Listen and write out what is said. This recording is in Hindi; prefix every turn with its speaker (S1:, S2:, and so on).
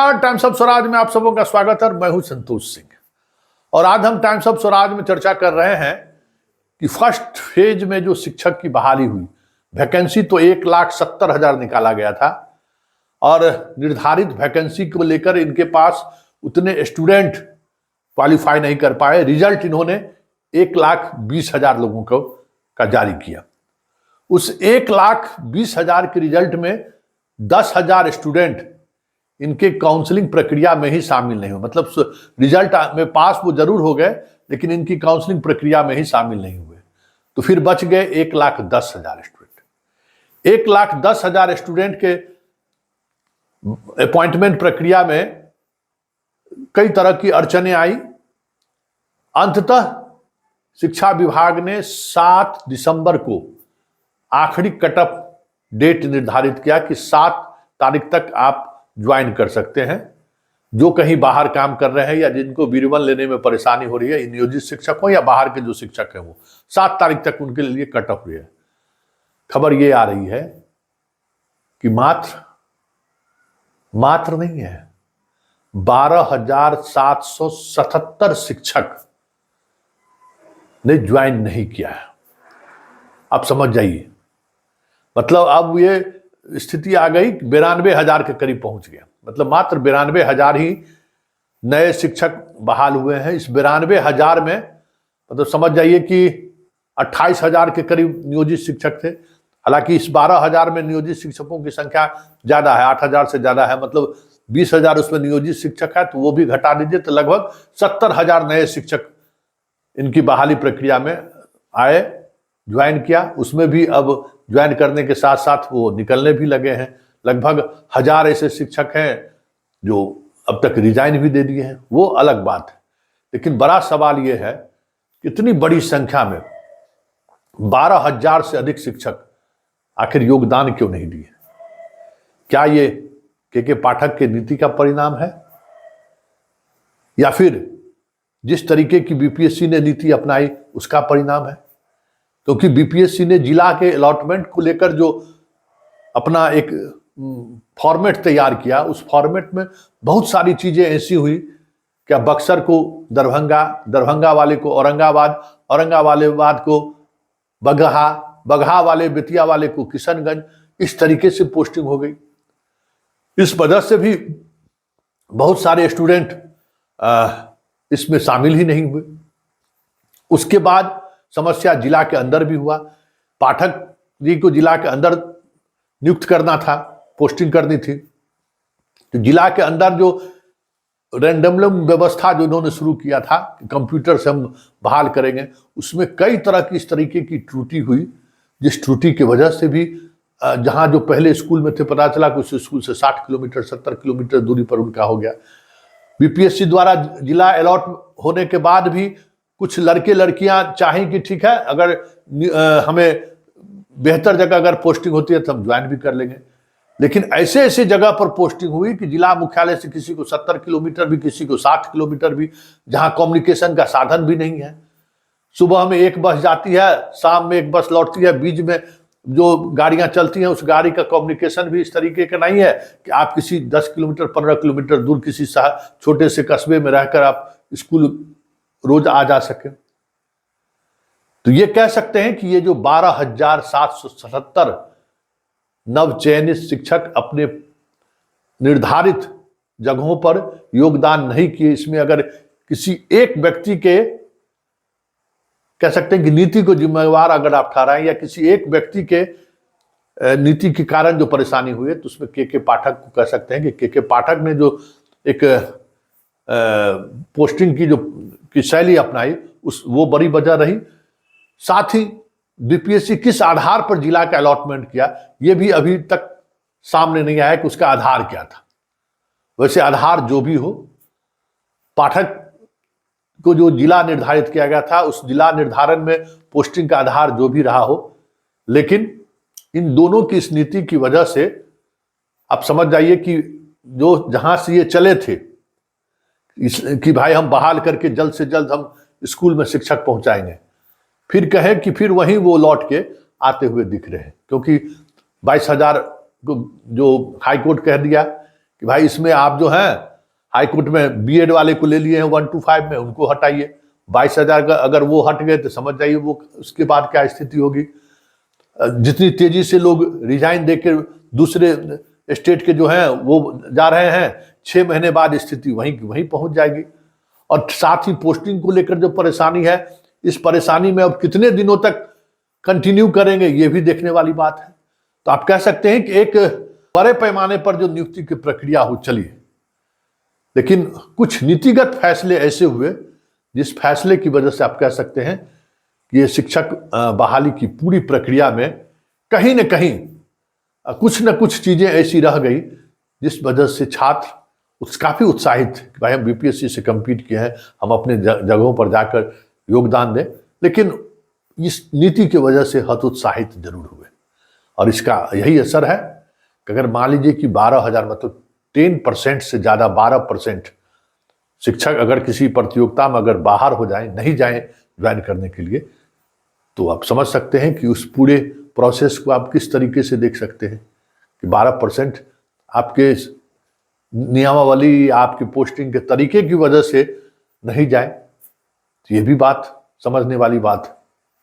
S1: टाइम्स ऑफ स्वराज में आप सबों का स्वागत है। मैं हूं संतोष सिंह और आज हम टाइम्स ऑफ स्वराज में चर्चा कर रहे हैं कि फर्स्ट फेज में जो शिक्षक की बहाली हुई, वैकेंसी तो 1,70,000 निकाला गया था और निर्धारित वैकेंसी को लेकर इनके पास उतने स्टूडेंट क्वालिफाई नहीं कर पाए। रिजल्ट इन्होंने 1,20,000 लोगों को का जारी किया। उस 1,20,000 के रिजल्ट में 10,000 स्टूडेंट इनके काउंसलिंग प्रक्रिया में ही शामिल नहीं हुए। मतलब रिजल्ट में पास वो जरूर हो गए लेकिन इनकी काउंसलिंग प्रक्रिया में ही शामिल नहीं हुए। तो फिर बच गए 1,10,000 स्टूडेंट। 1,10,000 स्टूडेंट के अपॉइंटमेंट प्रक्रिया में कई तरह की अड़चनें आई। अंततः शिक्षा विभाग ने 7 दिसंबर को आखिरी कटअप डेट निर्धारित किया कि 7 तारीख तक आप ज्वाइन कर सकते हैं। जो कहीं बाहर काम कर रहे हैं या जिनको B1 लेने में परेशानी हो रही है, नियोजित शिक्षक हो या बाहर के जो शिक्षक हैं, वो 7 तारीख तक उनके लिए कटअप हुई है। खबर ये आ रही है कि मात्र नहीं है, 12,777 शिक्षक ने ज्वाइन नहीं किया है। आप समझ जाइए, मतलब अब ये स्थिति आ गई 92,000 के करीब पहुंच गया। मतलब मात्र 92,000 ही नए शिक्षक बहाल हुए हैं। इस 92,000 में मतलब समझ जाइए कि 28,000 के करीब नियोजित शिक्षक थे। हालांकि इस 12,000 में नियोजित शिक्षकों की संख्या ज्यादा है, 8,000 से ज्यादा है। मतलब 20,000 उसमें नियोजित शिक्षक है, तो वो भी घटा दीजिए तो लगभग 70,000 नए शिक्षक इनकी बहाली प्रक्रिया में आए, ज्वाइन किया। उसमें भी अब ज्वाइन करने के साथ साथ वो निकलने भी लगे हैं। लगभग 1,000 ऐसे शिक्षक हैं जो अब तक रिजाइन भी दे दिए हैं, वो अलग बात है। लेकिन बड़ा सवाल ये है, इतनी बड़ी संख्या में 12,000 से अधिक शिक्षक आखिर योगदान क्यों नहीं दिए? क्या ये के पाठक के नीति का परिणाम है या फिर जिस तरीके की बीपीएससी ने नीति अपनाई उसका परिणाम है? क्योंकि बीपीएससी ने जिला के अलॉटमेंट को लेकर जो अपना एक फॉर्मेट तैयार किया, उस फॉर्मेट में बहुत सारी चीजें ऐसी हुई। क्या बक्सर को दरभंगा, दरभंगा वाले को औरंगाबाद, औरंगाबाद को बगहा, बगहा वाले बेतिया वाले को किशनगंज, इस तरीके से पोस्टिंग हो गई। इस वजह से भी बहुत सारे स्टूडेंट इसमें शामिल ही नहीं हुए। उसके बाद समस्या जिला के अंदर भी हुआ। पाठक जी को जिला के अंदर नियुक्त करना था, पोस्टिंग करनी थी, तो जिला के अंदर जो रैंडमली व्यवस्था जो उन्होंने शुरू किया था, कंप्यूटर से हम बहाल करेंगे, उसमें कई तरह की इस तरीके की त्रुटि हुई, जिस त्रुटि की वजह से भी जहां जो पहले स्कूल में थे पता चला कि उस स्कूल से 60 किलोमीटर 70 किलोमीटर दूरी पर उनका हो गया। बीपीएससी द्वारा जिला अलॉट होने के बाद भी कुछ लड़के लड़कियां चाहें कि ठीक है, अगर हमें बेहतर जगह अगर पोस्टिंग होती है तो हम ज्वाइन भी कर लेंगे। लेकिन ऐसे ऐसे जगह पर पोस्टिंग हुई कि जिला मुख्यालय से किसी को 70 किलोमीटर भी, किसी को 60 किलोमीटर भी, जहां कम्युनिकेशन का साधन भी नहीं है। सुबह में एक बस जाती है, शाम में एक बस लौटती है, बीच में जो गाड़ियां चलती हैं उस गाड़ी का कम्युनिकेशन भी इस तरीके का नहीं है कि आप किसी 10 किलोमीटर 15 किलोमीटर दूर किसी छोटे से कस्बे में रहकर आप स्कूल रोज आ जा सके। तो ये कह सकते हैं कि ये जो 12,777 नवचयनित शिक्षक अपने निर्धारित जगहों पर योगदान नहीं किए, इसमें अगर किसी एक व्यक्ति के कह सकते हैं कि नीति को जिम्मेवार अगर आप ठहराएं या किसी एक व्यक्ति के नीति के कारण जो परेशानी हुई है, तो उसमें के पाठक को कह सकते हैं कि के पाठक ने जो एक पोस्टिंग की जो की शैली अपनाई वो बड़ी वजह रही। साथ ही बीपीएससी किस आधार पर जिला का अलॉटमेंट किया, ये भी अभी तक सामने नहीं आया कि उसका आधार क्या था। वैसे आधार जो भी हो, पाठक को जो जिला निर्धारित किया गया था उस जिला निर्धारण में पोस्टिंग का आधार जो भी रहा हो, लेकिन इन दोनों की इस नीति की वजह से आप समझ जाइए कि जो जहां से ये चले थे कि भाई हम बहाल करके जल्द से जल्द हम स्कूल में शिक्षक पहुंचाएंगे, फिर कहें कि फिर वहीं वो लौट के आते हुए दिख रहे हैं। क्योंकि 22,000 को जो हाईकोर्ट कह दिया कि भाई इसमें आप जो हैं हाईकोर्ट में बीएड वाले को ले लिए हैं 1 to 5 में, उनको हटाइए। 22,000 का अगर वो हट गए तो समझ जाइए वो उसके बाद क्या स्थिति होगी। जितनी तेजी से लोग रिजाइन देकर दूसरे स्टेट के जो हैं वो जा रहे हैं, 6 महीने बाद स्थिति वहीं की वहीं पहुंच जाएगी। और साथ ही पोस्टिंग को लेकर जो परेशानी है, इस परेशानी में अब कितने दिनों तक कंटिन्यू करेंगे ये भी देखने वाली बात है। तो आप कह सकते हैं कि एक बड़े पैमाने पर जो नियुक्ति की प्रक्रिया हो चली, लेकिन कुछ नीतिगत फैसले ऐसे हुए जिस फैसले की वजह से आप कह सकते हैं कि ये शिक्षक बहाली की पूरी प्रक्रिया में कहीं न कहीं कुछ न कुछ चीजें ऐसी रह गई जिस वजह से छात्र काफी उत्साहित थे कि भाई हम बीपीएससी से कम्पीट किए हैं, हम अपने जगहों पर जाकर योगदान दें। लेकिन इस नीति की वजह से हतोत्साहित जरूर हुए, और इसका यही असर है कि अगर मान लीजिए कि 12,000 मतलब 10% से ज्यादा 12% शिक्षक अगर किसी प्रतियोगिता में अगर बाहर हो जाए, नहीं जाए ज्वाइन करने के लिए, तो आप समझ सकते हैं कि उस पूरे प्रोसेस को आप किस तरीके से देख सकते हैं कि 12% आपके नियमावली, आपकी पोस्टिंग के तरीके की वजह से नहीं जाए। तो ये भी बात समझने वाली बात है।